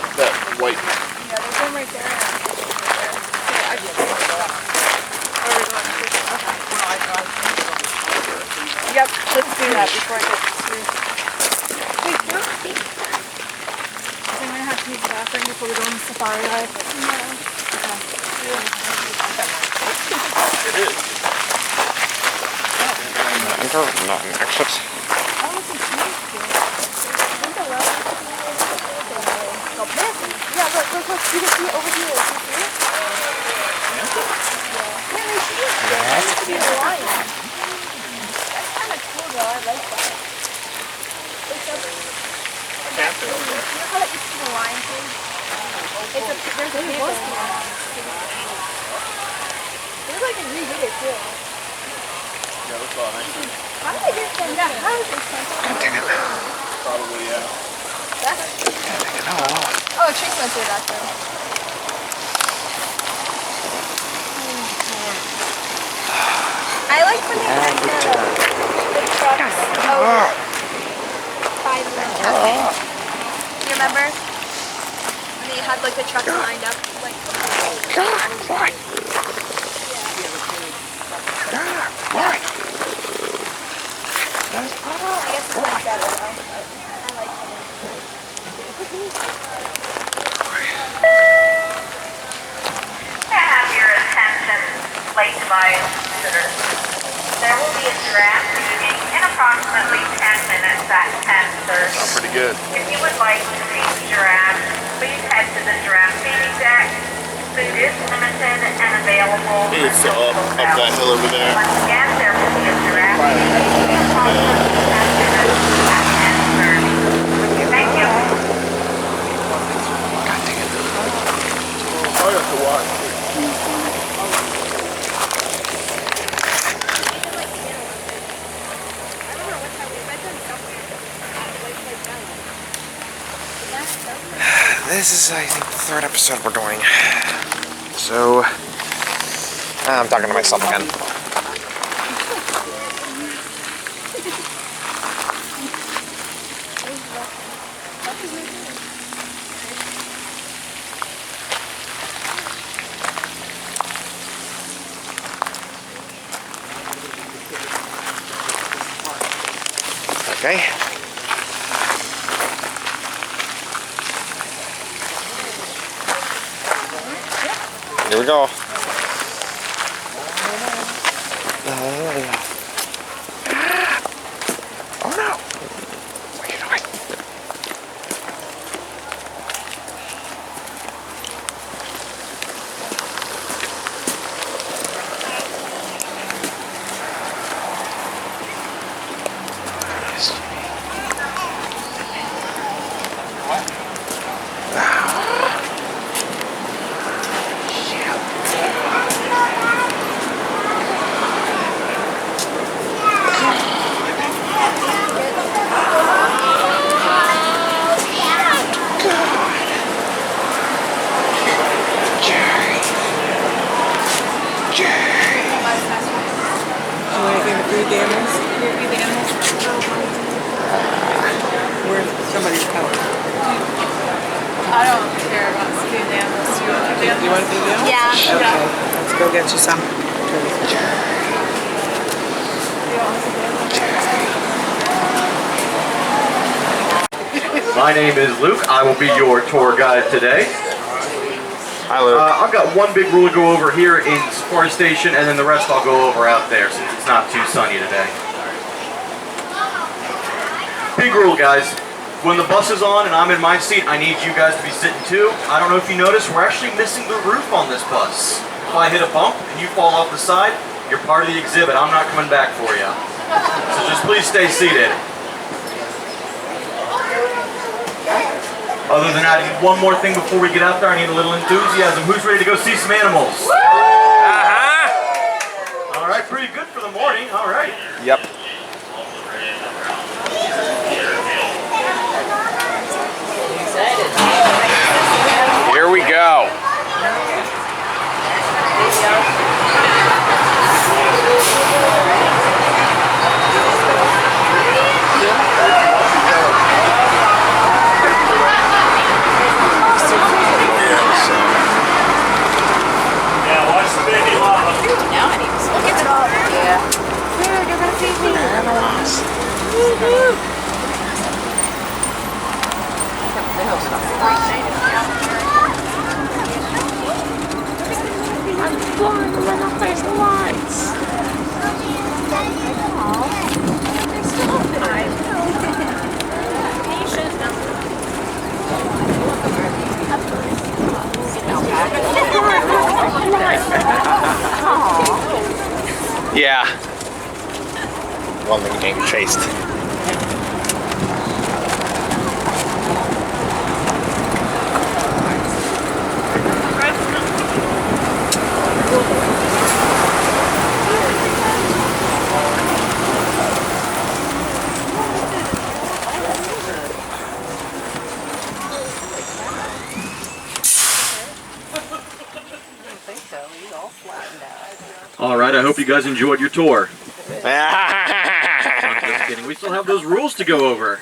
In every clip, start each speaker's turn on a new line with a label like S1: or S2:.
S1: that white.
S2: Yeah, there's one right there. I just Yep, let's do that before I get through. Wait, no. I'm gonna have to use the bathroom before we go on the safari ride. No.
S1: It is.
S3: Enter, not an exit.
S2: Oh, it's a huge deal. Yeah, look, you can see it over here. Can you see it? Yeah, they should just be a lion. That's kind of cool though, I like that. You know how that used to be a lion thing? There's a paper. There's like a redid it too.
S1: Yeah, that's all nice.
S2: How did they get them? Yeah, how did they get them?
S1: Probably, yeah.
S2: Oh, Chase went through that too. I like when they had the trucks. Oh, by the cafe. You remember? When they had like the trucks lined up, like.
S3: God, why? God, why?
S2: I guess it's like better though. I like it.
S4: To have your attention, late device visitors. There will be a giraffe meeting in approximately 10 minutes at 10:30.
S1: Oh, pretty good.
S4: If you would like to see the giraffe, please head to the giraffe feeding deck. Food is limited and available.
S1: It's up that hill over there.
S4: Once again, there will be a giraffe meeting in approximately 10 minutes at 10:30. Thank you.
S1: I have to watch.
S3: This is, I think, the third episode we're doing. So, I'm talking to myself again. Okay. Here we go. Oh no! What are you doing?
S5: Where's somebody's house?
S2: I don't care about food animals. Do you want to do
S5: Do you want to do them?
S2: Yeah.
S5: Okay, let's go get you some.
S6: My name is Luke. I will be your tour guide today.
S3: Hi, Luke.
S6: I've got one big rule to go over here in Safari Station, and then the rest I'll go over out there since it's not too sunny today. Big rule, guys. When the bus is on and I'm in my seat, I need you guys to be sitting too. I don't know if you noticed, we're actually missing the roof on this bus. If I hit a bump and you fall off the side, you're part of the exhibit. I'm not coming back for you. So just please stay seated. Other than that, I need one more thing before we get out there. I need a little enthusiasm. Who's ready to go see some animals? All right, pretty good for the morning. All right.
S3: Yep. Here we go. Yeah. One that getting chased.
S6: All right, I hope you guys enjoyed your tour. I'm just kidding. We still have those rules to go over.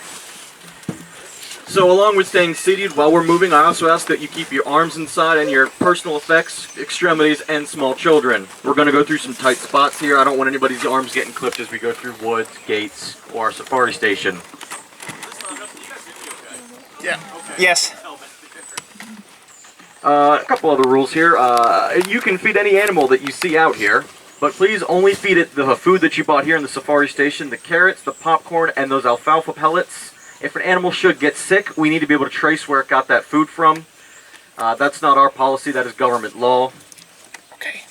S6: So along with staying seated while we're moving, I also ask that you keep your arms inside and your personal effects, extremities, and small children. We're going to go through some tight spots here. I don't want anybody's arms getting clipped as we go through woods, gates, or our safari station.
S3: Yeah. Yes.
S6: A couple other rules here. You can feed any animal that you see out here, but please only feed it the food that you bought here in the safari station, the carrots, the popcorn, and those alfalfa pellets. If an animal should get sick, we need to be able to trace where it got that food from. That's not our policy, that is government law.
S3: Okay.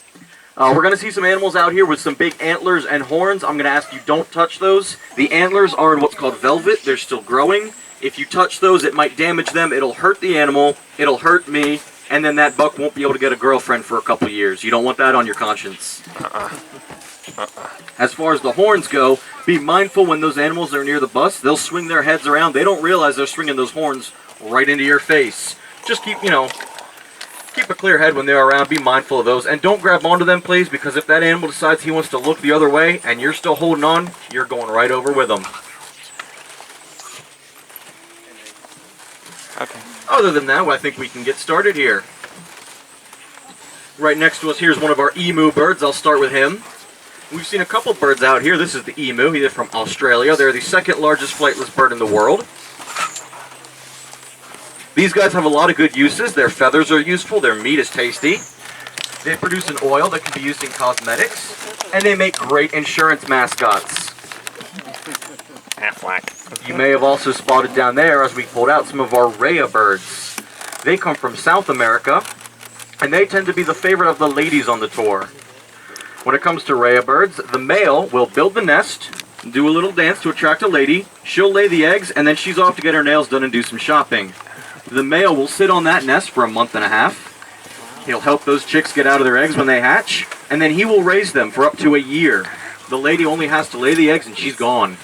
S6: We're going to see some animals out here with some big antlers and horns. I'm going to ask you don't touch those. The antlers are in what's called velvet. They're still growing. If you touch those, it might damage them. It'll hurt the animal. It'll hurt me. And then that buck won't be able to get a girlfriend for a couple years. You don't want that on your conscience. As far as the horns go, be mindful when those animals are near the bus. They'll swing their heads around. They don't realize they're swinging those horns right into your face. Just keep a clear head when they're around. Be mindful of those. And don't grab onto them, please, because if that animal decides he wants to look the other way and you're still holding on, you're going right over with them.
S3: Okay.
S6: Other than that, I think we can get started here. Right next to us here is one of our emu birds. I'll start with him. We've seen a couple birds out here. This is the emu. He's from Australia. They're the second largest flightless bird in the world. These guys have a lot of good uses. Their feathers are useful. Their meat is tasty. They produce an oil that can be used in cosmetics. And they make great insurance mascots.
S3: Aflac.
S6: You may have also spotted down there as we pulled out some of our rhea birds. They come from South America, and they tend to be the favorite of the ladies on the tour. When it comes to rhea birds, the male will build the nest, do a little dance to attract a lady, she'll lay the eggs, and then she's off to get her nails done and do some shopping. The male will sit on that nest for a month and a half. He'll help those chicks get out of their eggs when they hatch, and then he will raise them for up to a year. The lady only has to lay the eggs and she's gone.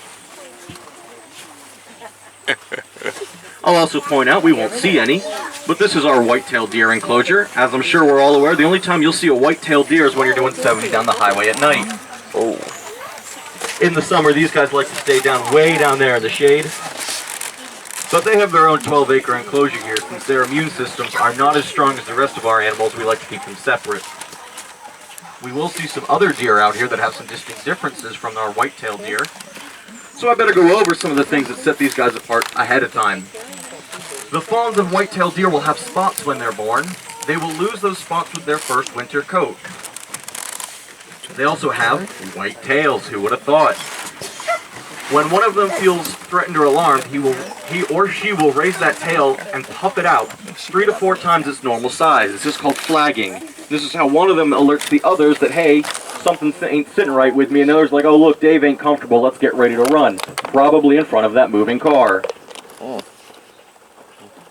S6: I'll also point out we won't see any, but this is our white-tailed deer enclosure. As I'm sure we're all aware, the only time you'll see a white-tailed deer is when you're doing 70 down the highway at night.
S3: Oh.
S6: In the summer, these guys like to stay way down there in the shade. But they have their own 12-acre enclosure here. Since their immune systems are not as strong as the rest of our animals, we like to keep them separate. We will see some other deer out here that have some distinct differences from our white-tailed deer. So I better go over some of the things that set these guys apart ahead of time. The fawns of white-tailed deer will have spots when they're born. They will lose those spots with their first winter coat. They also have white tails. Who would have thought? When one of them feels threatened or alarmed, he or she will raise that tail and puff it out 3 to 4 times its normal size. This is called flagging. This is how one of them alerts the others that, hey, something ain't sitting right with me, and the other's like, oh look, Dave ain't comfortable, let's get ready to run. Probably in front of that moving car.
S3: Oh.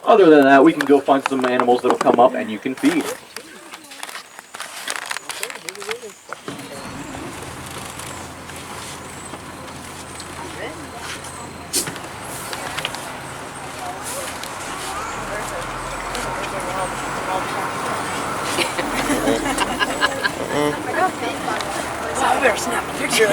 S6: Other than that, we can go find some animals that'll come up and you can feed.
S5: I better snap a picture of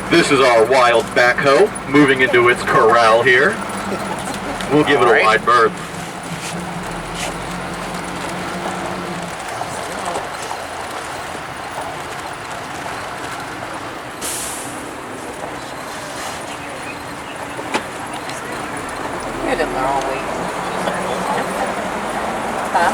S6: This is our wild backhoe moving into its corral here. We'll give it a wide berth.
S5: You're the wrong way. Huh?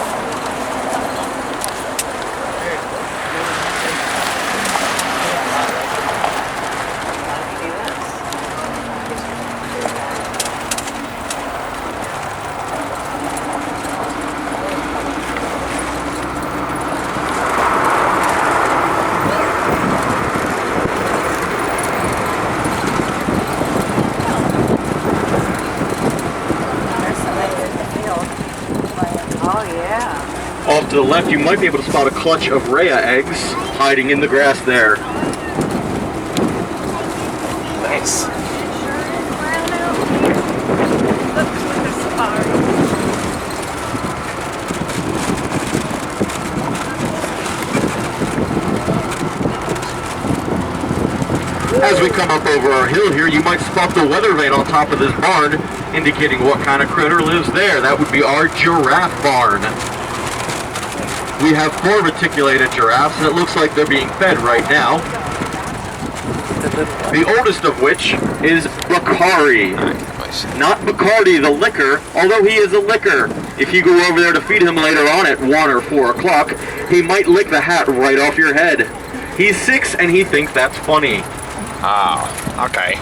S6: To the left, you might be able to spot a clutch of Rhea eggs hiding in the grass there.
S3: Nice.
S6: As we come up over our hill here, you might spot the weather vane on top of this barn, indicating what kind of critter lives there. That would be our giraffe barn. We have 4 reticulated giraffes, and it looks like they're being fed right now. The oldest of which is Bakari. Not Bacardi, the liquor, although he is a liquor. If you go over there to feed him later on at 1 or 4 o'clock, he might lick the hat right off your head. He's 6 and he thinks that's funny.
S3: Oh, okay.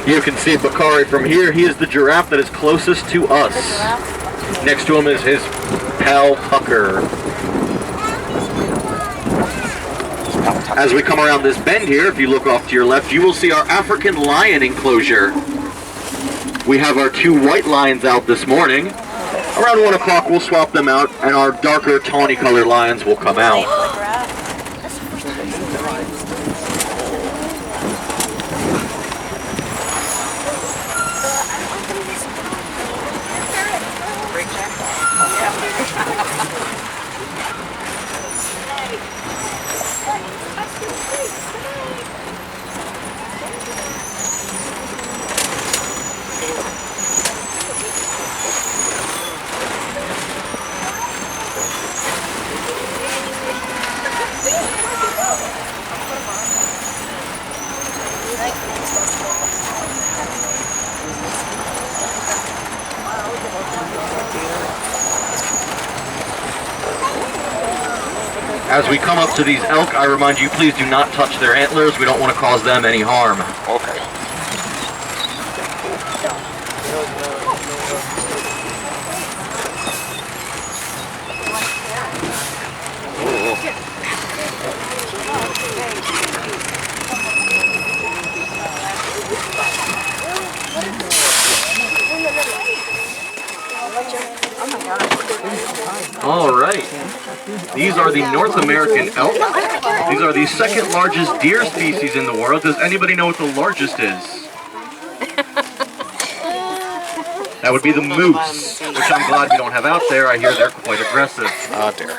S6: You can see Bakari from here. He is the giraffe that is closest to us. Next to him is his pal Tucker. As we come around this bend here, if you look off to your left, you will see our African lion enclosure. We have our 2 white lions out this morning. Around 1 o'clock, we'll swap them out, and our darker tawny colored lions will come out. As we come up to these elk, I remind you, please do not touch their antlers. We don't want to cause them any harm.
S3: Okay.
S6: All right. These are the North American elk. These are the 2nd largest deer species in the world. Does anybody know what the largest is? That would be the moose, which I'm glad we don't have out there. I hear they're quite aggressive.
S3: Oh dear.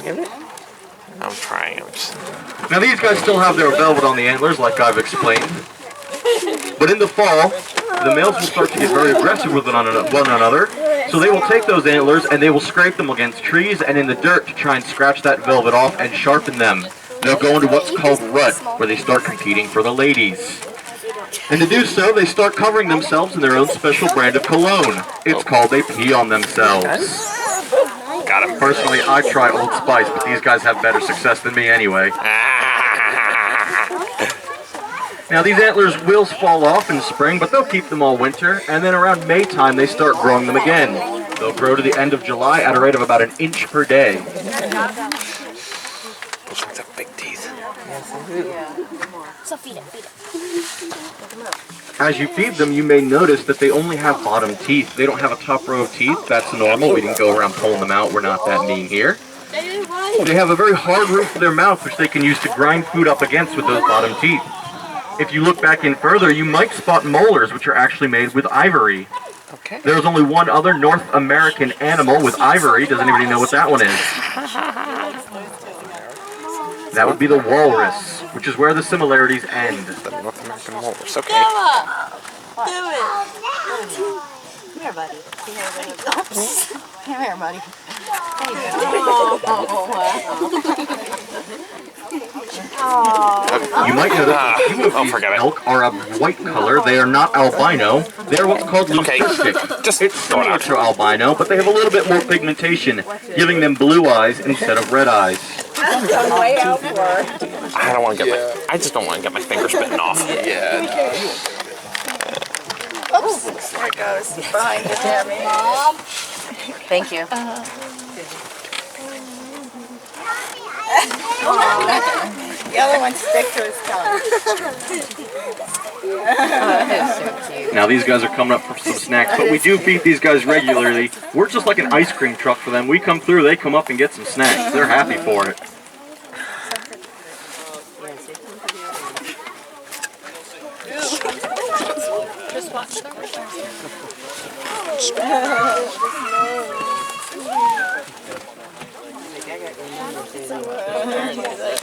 S3: Give it? I'm trying.
S6: Now these guys still have their velvet on the antlers, like I've explained. But in the fall, the males will start to get very aggressive with one another. So they will take those antlers and they will scrape them against trees and in the dirt to try and scratch that velvet off and sharpen them. They'll go into what's called rut, where they start competing for the ladies. And to do so, they start covering themselves in their own special brand of cologne. It's called they pee on themselves.
S3: Got him.
S6: Personally, I try Old Spice, but these guys have better success than me anyway. Now these antlers will fall off in spring, but they'll keep them all winter, and then around May time they start growing them again. They'll grow to the end of July at a rate of about 1 inch per day.
S3: Those ones have big teeth.
S2: So feed it.
S6: As you feed them, you may notice that they only have bottom teeth. They don't have a top row of teeth. That's normal. We didn't go around pulling them out. We're not that mean here. They have a very hard roof of their mouth, which they can use to grind food up against with those bottom teeth. If you look back in further, you might spot molars, which are actually made with ivory.
S3: Okay.
S6: There's only one other North American animal with ivory. Does anybody know what that one is? That would be the walrus, which is where the similarities end.
S3: The North American walrus. Okay.
S5: Do it. Come here, buddy. Come here, buddy. There you go. Oh, wow.
S6: You might notice a few of these
S3: forget it.
S6: elk are a white color. They are not albino. They're what's called
S3: Okay,
S6: leucistic.
S3: just
S6: It's
S3: throw it
S6: similar
S3: out.
S6: to albino, but they have a little bit more pigmentation, giving them blue eyes instead of red eyes.
S5: Way out for.
S3: I don't want to get I just don't want to get my fingers bitten off.
S1: Yeah.
S5: Oops. There it goes. Behind you, Tammy. Mom. Thank you. The other one stick to his tongue.
S6: Now these guys are coming up for some snacks, but we do feed these guys regularly. We're just like an ice cream truck for them. We come through, they come up and get some snacks. They're happy for it.
S2: Just watch them.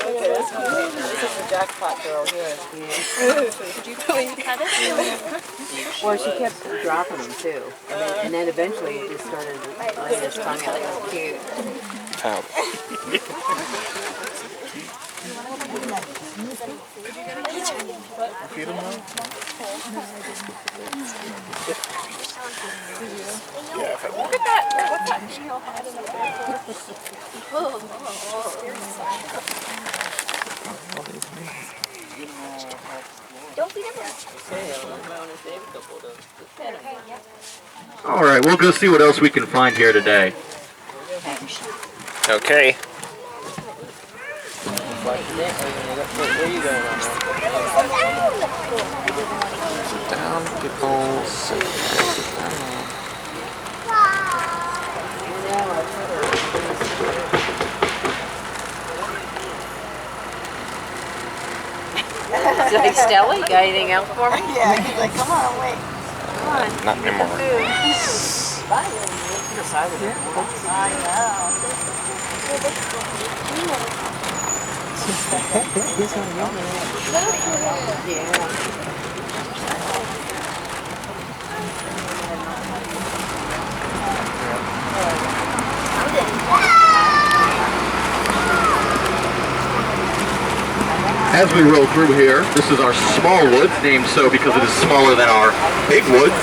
S5: This is the jackpot girl here.
S2: Did you pet it?
S7: Well, she kept dropping them too, and then eventually it just started letting his tongue out. It was cute.
S2: Look at that. What's that tail had in the Don't feed him.
S6: All right, we'll go see what else we can find here today.
S3: Okay. Down, people.
S7: It's like, Stella, you got anything else for me?
S5: Yeah, he's like, come on, wait.
S7: Come on.
S3: Not anymore.
S6: As we roll through here, this is our small woods, named so because it is smaller than our big woods.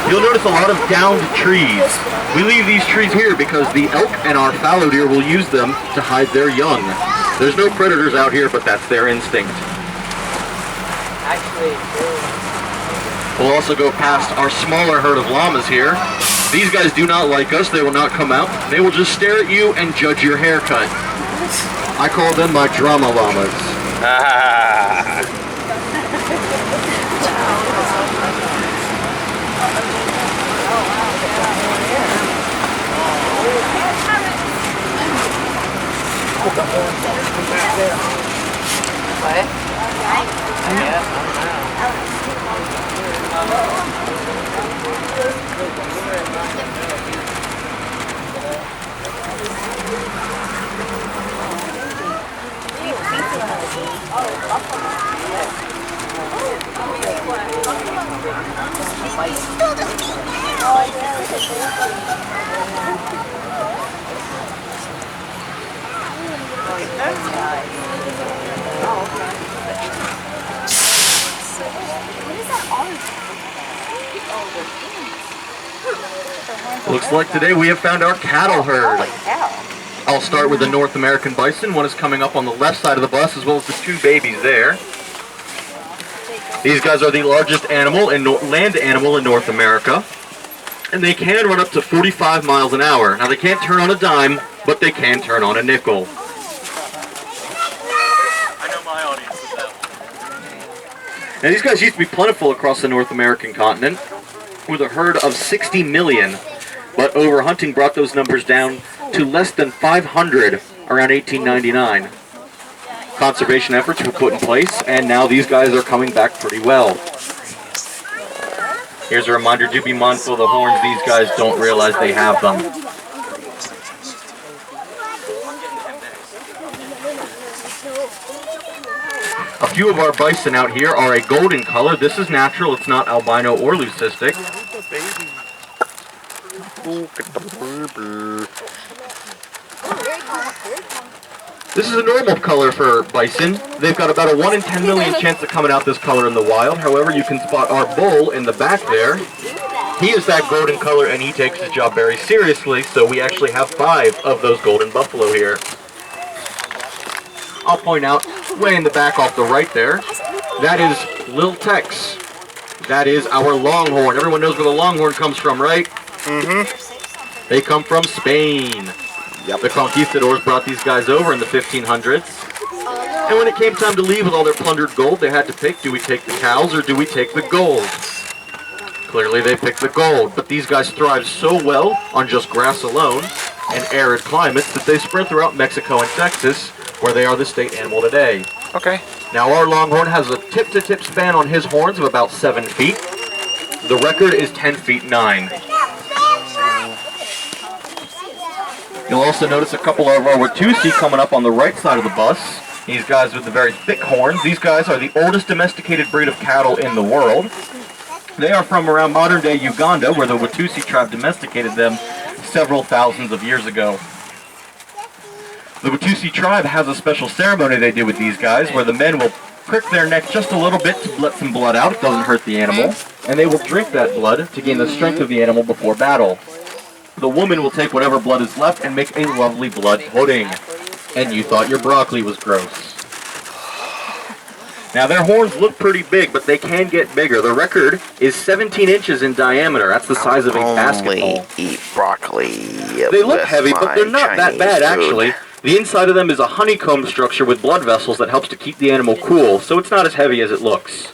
S6: You'll notice a lot of downed trees. We leave these trees here because the elk and our fallow deer will use them to hide their young. There's no predators out here, but that's their instinct. We'll also go past our smaller herd of llamas here. These guys do not like us. They will not come out. They will just stare at you and judge your haircut. I call them my drama llamas. Looks like today we have found our cattle herd. I'll start with the North American bison. One is coming up on the left side of the bus, as well as the two babies there. These guys are the largest animal and land animal in North America, and they can run up to 45 miles an hour. Now they can't turn on a dime, but they can turn on a nickel.
S1: I know my audience is that.
S6: Now these guys used to be plentiful across the North American continent, with a herd of 60 million, but overhunting brought those numbers down to less than 500 around 1899. Conservation efforts were put in place, and now these guys are coming back pretty well. Here's a reminder to be mindful of the horns. These guys don't realize they have them. A few of our bison out here are a golden color. This is natural. It's not albino or leucistic. This is a normal color for bison. They've got about a 1 in 10 million chance of coming out this color in the wild. However, you can spot our bull in the back there. He is that golden color and he takes his job very seriously, so we actually have 5 of those golden buffalo here. I'll point out, way in the back off the right there, that is Lil Tex. That is our longhorn. Everyone knows where the longhorn comes from, right? Mm-hmm. They come from Spain. Yep. The conquistadors brought these guys over in the 1500s. And when it came time to leave with all their plundered gold, they had to pick, do we take the cows or do we take the gold? Clearly they picked the gold, but these guys thrive so well on just grass alone and arid climates that they spread throughout Mexico and Texas, where they are the state animal today.
S3: Okay.
S6: Now our longhorn has a tip-to-tip span on his horns of about 7 feet. The record is 10 feet 9. You'll also notice a couple of our Watusi coming up on the right side of the bus. These guys with the very thick horns. These guys are the oldest domesticated breed of cattle in the world. They are from around modern-day Uganda, where the Watusi tribe domesticated them several thousands of years ago. The Watusi tribe has a special ceremony they do with these guys, where the men will prick their neck just a little bit to let some blood out. It doesn't hurt the animal. And they will drink that blood to gain the strength of the animal before battle. The woman will take whatever blood is left and make a lovely blood pudding. And you thought your broccoli was gross. Now their horns look pretty big, but they can get bigger. The record is 17 inches in diameter. That's the size of a basketball.
S3: Only eat broccoli.
S6: They look heavy, but they're not that bad actually. The inside of them is a honeycomb structure with blood vessels that helps to keep the animal cool, so it's not as heavy as it looks.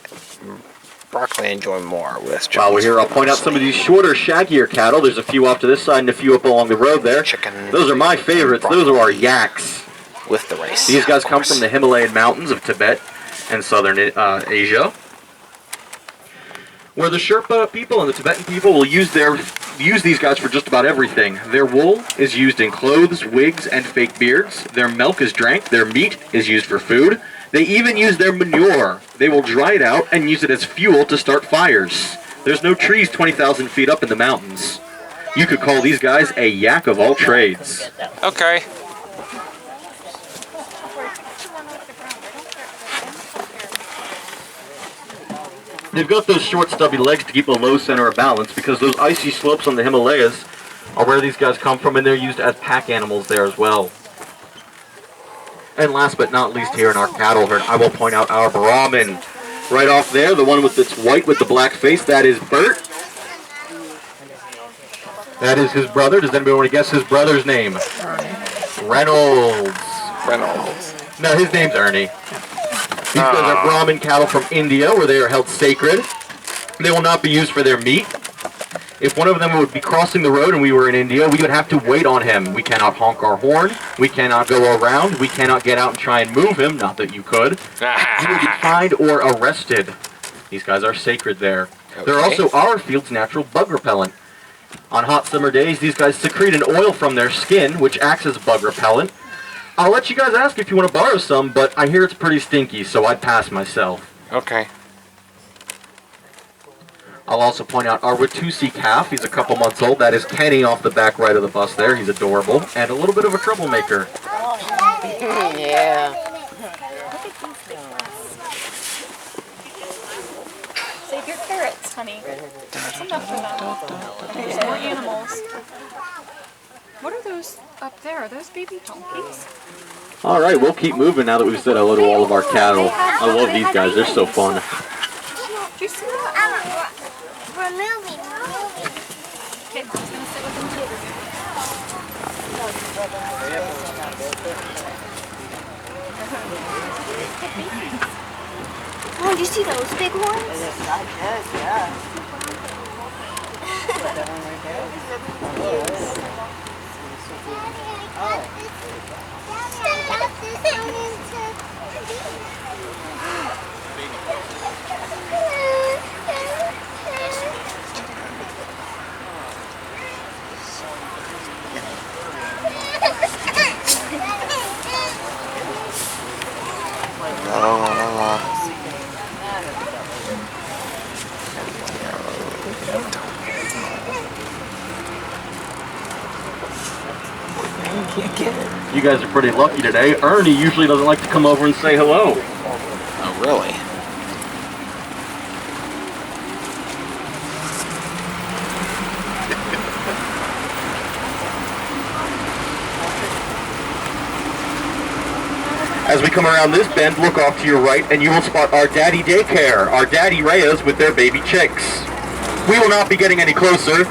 S3: Broccoli enjoy more with
S6: While we're here, I'll point out some of these shorter, shaggier cattle. There's a few off to this side and a few up along the road there.
S3: Chicken.
S6: Those are my favorites. Those are our yaks.
S3: With the rice.
S6: These guys come from the Himalayan mountains of Tibet and southern Asia, where the Sherpa people and the Tibetan people will use these guys for just about everything. Their wool is used in clothes, wigs, and fake beards. Their milk is drank. Their meat is used for food. They even use their manure. They will dry it out and use it as fuel to start fires. There's no trees 20,000 feet up in the mountains. You could call these guys a yak of all trades.
S3: Okay.
S6: They've got those short, stubby legs to keep a low center of balance because those icy slopes on the Himalayas are where these guys come from, and they're used as pack animals there as well. And last but not least here in our cattle herd, I will point out our Brahmin. Right off there, the one with its white with the black face, that is Bert. That is his brother. Does anybody want to guess his brother's name? Reynolds. No, his name's Ernie. These guys are Brahmin cattle from India, where they are held sacred. They will not be used for their meat. If one of them would be crossing the road and we were in India, we would have to wait on him. We cannot honk our horn. We cannot go around. We cannot get out and try and move him. Not that you could. He would be fined or arrested. These guys are sacred there. Okay. They're also our field's natural bug repellent. On hot summer days, these guys secrete an oil from their skin, which acts as bug repellent. I'll let you guys ask if you want to borrow some, but I hear it's pretty stinky, so I'd pass myself.
S3: Okay.
S6: I'll also point out our Watusi calf. He's a couple months old. That is Kenny off the back right of the bus there. He's adorable and a little bit of a troublemaker.
S7: Yeah.
S2: Save your carrots, honey. That's enough for them. There's more animals. What are those up there? Are those baby donkeys?
S6: All right, we'll keep moving now that we've said hello to all of our cattle. I love these guys. They're so fun.
S2: Do you see that?
S8: We're moving.
S2: Okay, Mom's gonna sit with them too.
S8: Oh, do you see those big ones?
S7: Yeah.
S6: You guys are pretty lucky today. Ernie usually doesn't like to come over and say hello.
S3: Oh, really?
S6: As we come around this bend, look off to your right and you will spot our daddy daycare, our daddy Reyes with their baby chicks. We will not be getting any closer.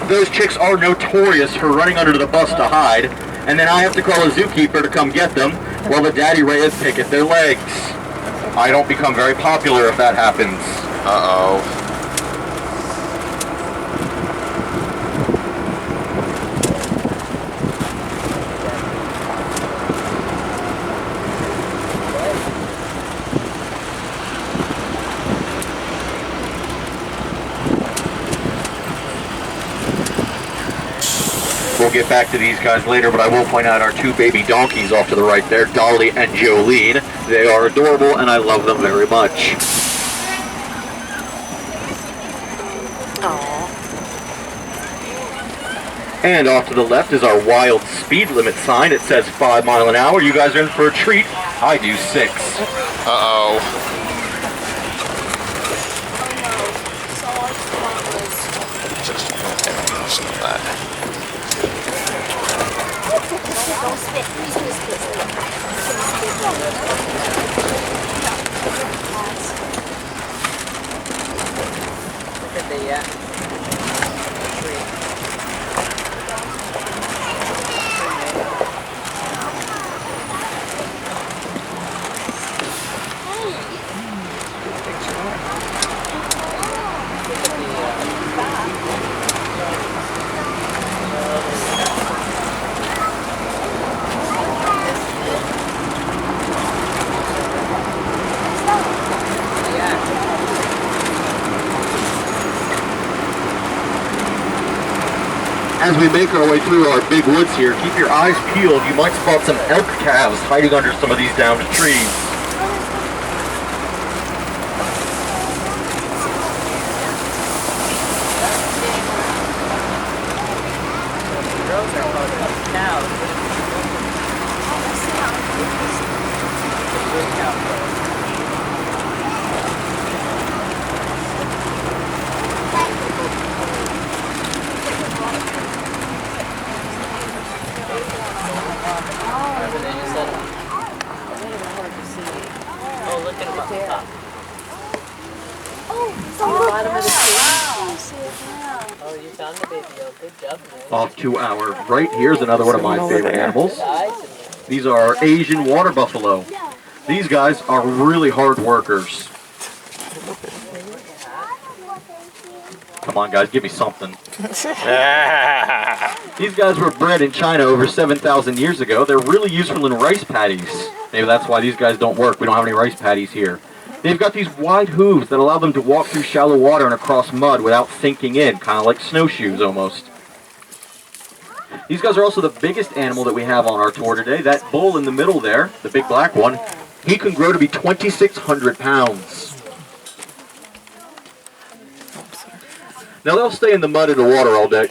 S6: Those chicks are notorious for running under the bus to hide, and then I have to call a zookeeper to come get them while the daddy Reyes pick at their legs. I don't become very popular if that happens.
S3: Uh-oh.
S6: We'll get back to these guys later, but I will point out our two baby donkeys off to the right there, Dolly and Jolene. They are adorable, and I love them very much.
S5: Aww.
S6: And off to the left is our wild speed limit sign. It says 5 miles an hour. You guys are in for a treat. I do 6.
S3: Uh-oh. Just that.
S8: Don't spit. Please spit.
S7: Look at the tree.
S6: As we make our way through our big woods here, keep your eyes peeled. You might spot some elk calves hiding under some of these downed trees.
S7: Girls are called cows. Oh, look at him up top. Oh, you found the baby. Oh, good job, man.
S6: Off to our right, here's another one of my favorite animals.
S7: Nice.
S6: These are Asian water buffalo. These guys are really hard workers. Come on, guys, give me something. These guys were bred in China over 7,000 years ago. They're really useful in rice paddies. Maybe that's why these guys don't work. We don't have any rice paddies here. They've got these wide hooves that allow them to walk through shallow water and across mud without sinking in, kind of like snowshoes almost. These guys are also the biggest animal that we have on our tour today. That bull in the middle there, the big black one, he can grow to be 2,600 pounds. Now they'll stay in the mud and the water all day.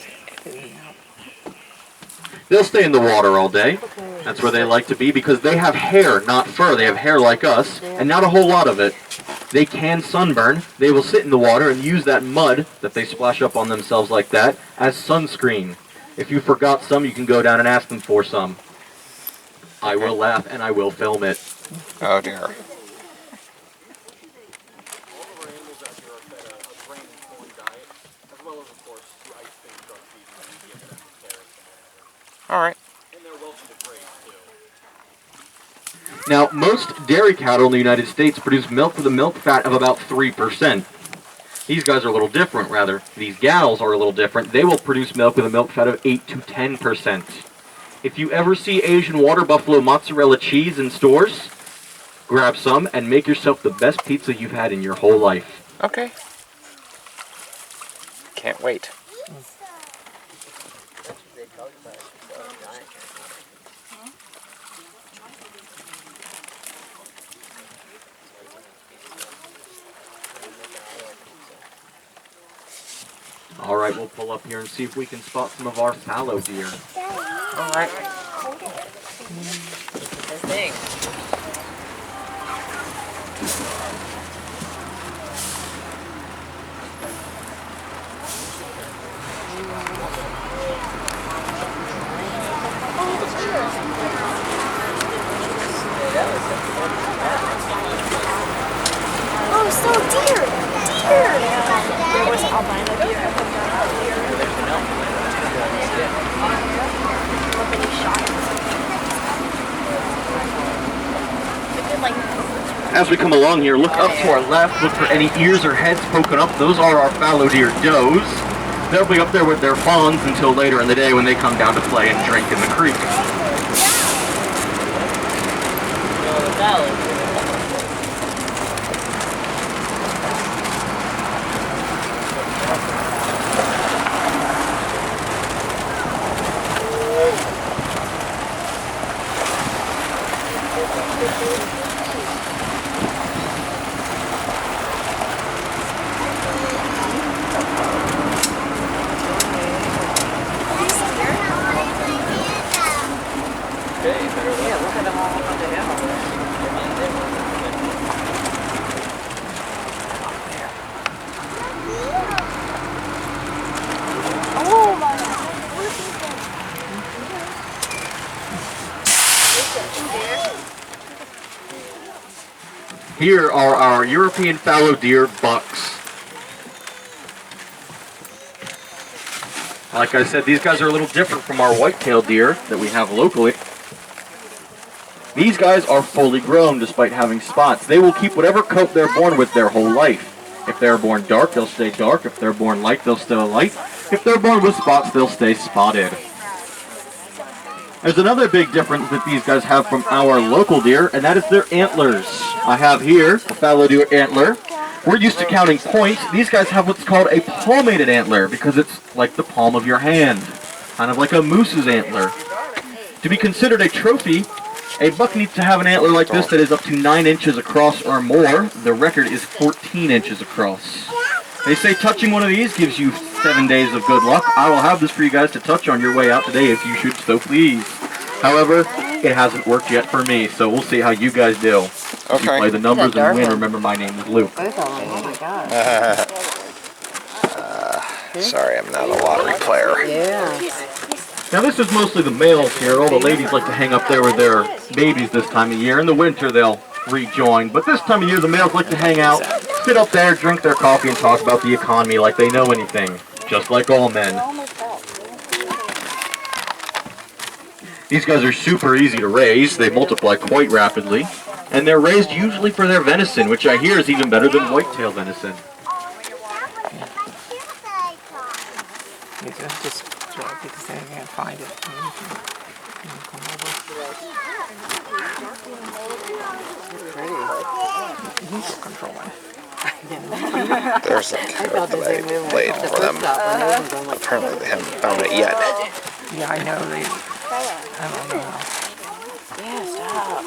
S6: They'll stay in the water all day. That's where they like to be because they have hair, not fur. They have hair like us, and not a whole lot of it. They can sunburn. They will sit in the water and use that mud that they splash up on themselves like that as sunscreen. If you forgot some, you can go down and ask them for some. I will laugh and I will film it.
S3: Oh, dear. All right.
S6: Now, most dairy cattle in the United States produce milk with a milk fat of about 3%. These guys are a little different, rather. These gals are a little different. They will produce milk with a milk fat of 8 to 10%. If you ever see Asian water buffalo mozzarella cheese in stores, grab some and make yourself the best pizza you've had in your whole life.
S3: Okay. Can't wait.
S6: All right, we'll pull up here and see if we can spot some of our fallow deer.
S3: All right.
S7: I think.
S8: Oh, so deer! Deer! There was albino deer.
S6: As we come along here, look up to our left, look for any ears or heads poking up. Those are our fallow deer does. They'll be up there with their fawns until later in the day when they come down to play and drink in the creek.
S7: Yeah, look at them all up on the hill.
S8: Oh my God.
S6: Here are our European fallow deer bucks. Like I said, these guys are a little different from our white-tailed deer that we have locally. These guys are fully grown despite having spots. They will keep whatever coat they're born with their whole life. If they're born dark, they'll stay dark. If they're born light, they'll stay light. If they're born with spots, they'll stay spotted. There's another big difference that these guys have from our local deer, and that is their antlers. I have here a fallow deer antler. We're used to counting points. These guys have what's called a palmated antler because it's like the palm of your hand, kind of like a moose's antler. To be considered a trophy, a buck needs to have an antler like this that is up to 9 inches across or more. The record is 14 inches across. They say touching one of these gives you 7 days of good luck. I will have this for you guys to touch on your way out today if you should so please. However, it hasn't worked yet for me, so we'll see how you guys do. If you play the numbers and win, remember my name is Luke.
S7: Oh my God.
S3: Sorry, I'm not a lottery player.
S7: Yeah.
S6: Now this is mostly the males here. All the ladies like to hang up there with their babies this time of year. In the winter they'll rejoin, but this time of year the males like to hang out, sit up there, drink their coffee, and talk about the economy like they know anything, just like all men. These guys are super easy to raise. They multiply quite rapidly, and they're raised usually for their venison, which I hear is even better than whitetail venison.
S5: Just because they can't find it. He's controlling.
S3: There's a carrot that I played for them. Apparently they haven't found it yet.
S5: Yeah, I know they. I don't know.
S7: Yeah, stop.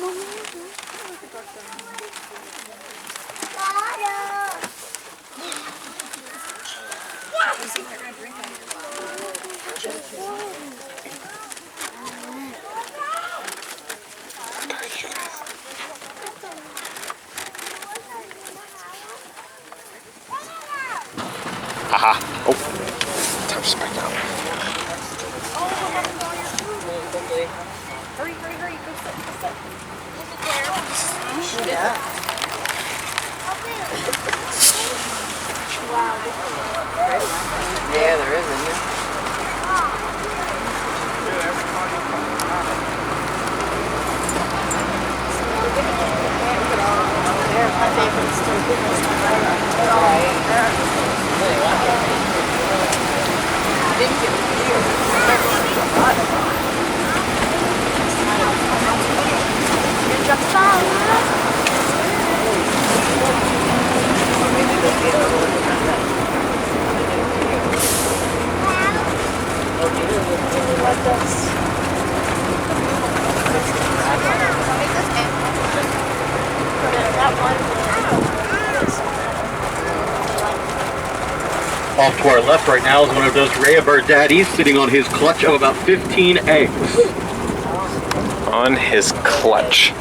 S3: Haha. Oh. Time to spike down.
S2: Hurry, hurry, hurry. Go sit, go sit. Is it there?
S7: Yeah. Yeah, there is, isn't there?
S2: My favorite
S6: Off to our left right now is one of those rare bird daddies sitting on his clutch of about 15 eggs.
S3: on his clutch.